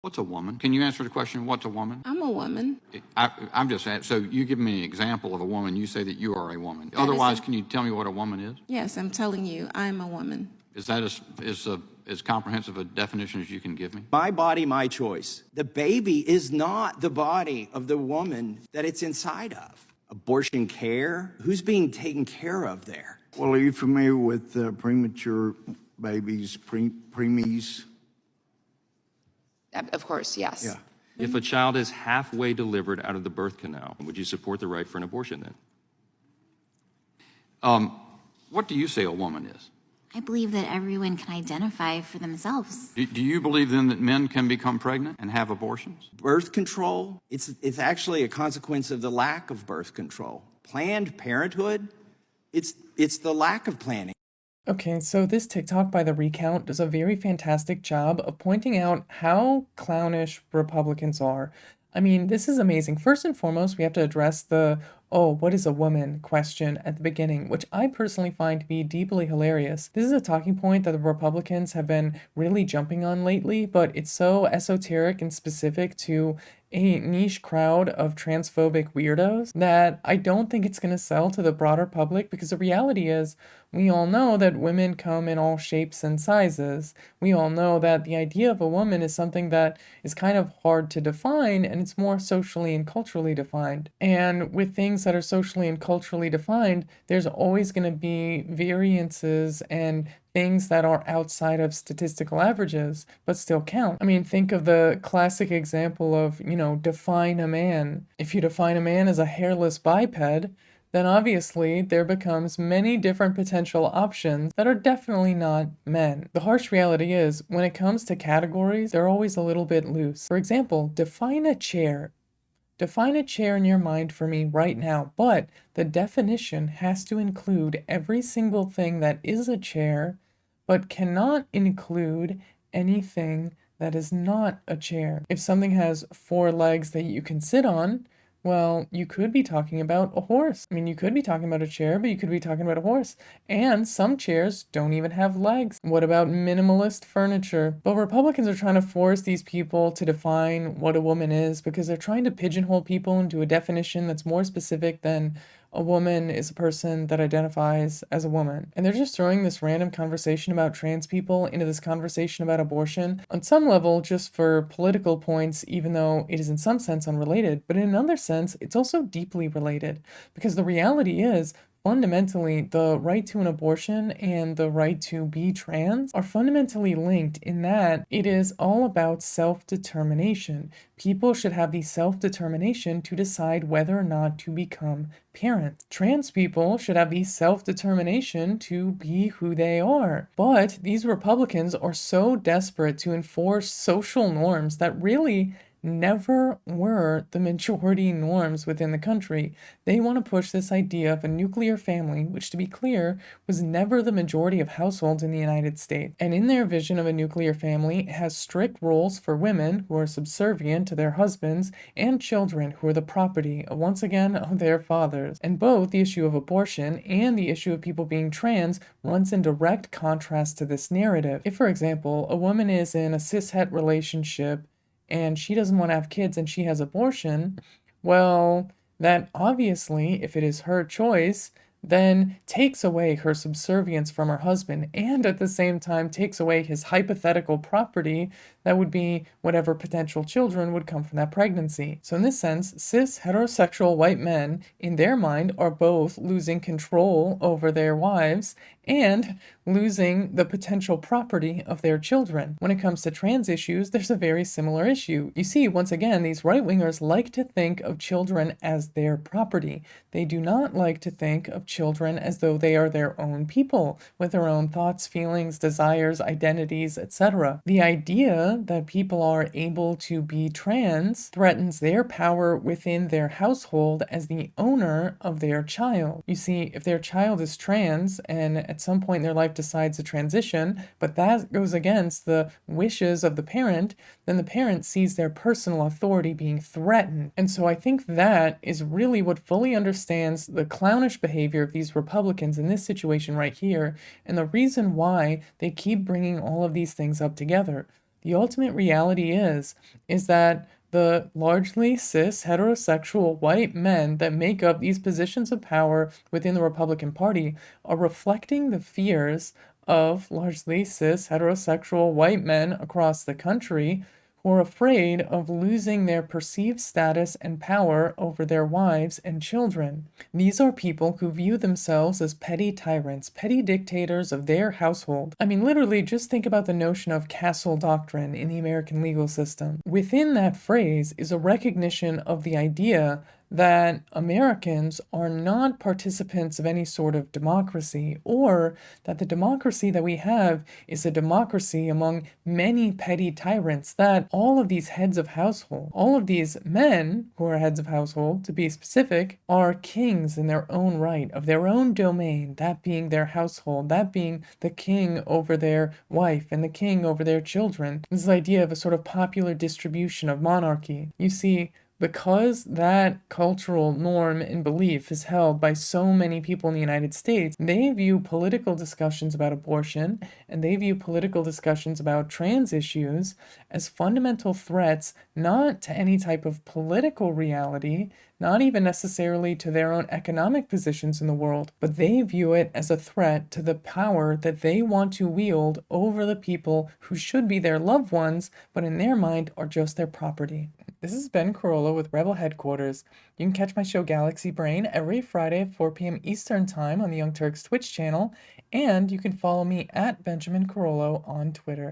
What's a woman? Can you answer the question, what's a woman? I'm a woman. I'm just saying, so you give me an example of a woman, you say that you are a woman. That Otherwise, is can you tell me what a woman is? Yes, I'm telling you, I'm a woman. Is that as comprehensive a definition as you can give me? My body, my choice. The baby is not the body of the woman that it's inside of. Abortion care, who's being taken care of there? Well, are you familiar with premature babies, preemies? Of course, yes. Yeah. If a child is halfway delivered out of the birth canal, would you support the right for an abortion then? What do you say a woman is? I believe that everyone can identify for themselves. Do you believe then that men can become pregnant and have abortions? Birth control, it's actually a consequence of the lack of birth control. Planned Parenthood, it's the lack of planning. Okay, so this TikTok by The Recount does a very fantastic job of pointing out how clownish Republicans are. I mean, this is amazing. First and foremost, we have to address the, oh, what is a woman question at the beginning, which I personally find to be deeply hilarious. This is a talking point that the Republicans have been really jumping on lately, but it's so esoteric and specific to a niche crowd of transphobic weirdos that I don't think it's going to sell to the broader public, because the reality is we all know that women come in all shapes and sizes. We all know that the idea of a woman is something that is kind of hard to define, and it's more socially and culturally defined. And with things that are socially and culturally defined, there's always going to be variances and things that are outside of statistical averages, but still count. I mean, think of the classic example of, define a man. If you define a man as a hairless biped, then obviously there becomes many different potential options that are definitely not men. The harsh reality is, when it comes to categories, they're always a little bit loose. For example, define a chair. Define a chair in your mind for me right now, but the definition has to include every single thing that is a chair, but cannot include anything that is not a chair. If something has 4 legs that you can sit on, well, you could be talking about a horse. I mean, you could be talking about a chair, but you could be talking about a horse. And some chairs don't even have legs. What about minimalist furniture? But Republicans are trying to force these people to define what a woman is, because they're trying to pigeonhole people into a definition that's more specific than a woman is a person that identifies as a woman. And they're just throwing this random conversation about trans people into this conversation about abortion, on some level just for political points, even though it is in some sense unrelated, but in another sense, it's also deeply related. Because the reality is, fundamentally, the right to an abortion and the right to be trans are fundamentally linked in that it is all about self-determination. People should have the self-determination to decide whether or not to become parents. Trans people should have the self-determination to be who they are. But these Republicans are so desperate to enforce social norms that really never were the majority norms within the country. They want to push this idea of a nuclear family, which, to be clear, was never the majority of households in the United States. And in their vision of a nuclear family, it has strict roles for women who are subservient to their husbands and children who are the property, once again, of their fathers. And both the issue of abortion and the issue of people being trans runs in direct contrast to this narrative. If, for example, a woman is in a cishet relationship and she doesn't want to have kids and she has abortion, well, that obviously, if it is her choice, then takes away her subservience from her husband, and at the same time takes away his hypothetical property that would be whatever potential children would come from that pregnancy. So in this sense, cis heterosexual white men, in their mind, are both losing control over their wives and losing the potential property of their children. When it comes to trans issues, there's a very similar issue. You see, once again, these right-wingers like to think of children as their property. They do not like to think of children as though they are their own people, with their own thoughts, feelings, desires, identities, etc. The idea that people are able to be trans threatens their power within their household as the owner of their child. You see, if their child is trans and at some point in their life decides to transition, but that goes against the wishes of the parent, then the parent sees their personal authority being threatened. And so I think that is really what fully understands the clownish behavior of these Republicans in this situation right here, and the reason why they keep bringing all of these things up together. The ultimate reality is that the largely cis heterosexual white men that make up these positions of power within the Republican Party are reflecting the fears of largely cis heterosexual white men across the country who are afraid of losing their perceived status and power over their wives and children. These are people who view themselves as petty tyrants, petty dictators of their household. I mean, literally, just think about the notion of castle doctrine in the American legal system. Within that phrase is a recognition of the idea that Americans are not participants of any sort of democracy, or that the democracy that we have is a democracy among many petty tyrants, that all of these heads of household, all of these men who are heads of household, to be specific, are kings in their own right, of their own domain, that being their household, that being the king over their wife and the king over their children. This idea of a sort of popular distribution of monarchy. You see, because that cultural norm and belief is held by so many people in the United States, they view political discussions about abortion and they view political discussions about trans issues as fundamental threats not to any type of political reality, not even necessarily to their own economic positions in the world, but they view it as a threat to the power that they want to wield over the people who should be their loved ones, but in their mind are just their property. This is Ben Carollo with Rebel Headquarters. You can catch my show Galaxy Brain every Friday at 4 p.m. Eastern Time on the Young Turks Twitch channel, and you can follow me at Benjamin Carollo on Twitter.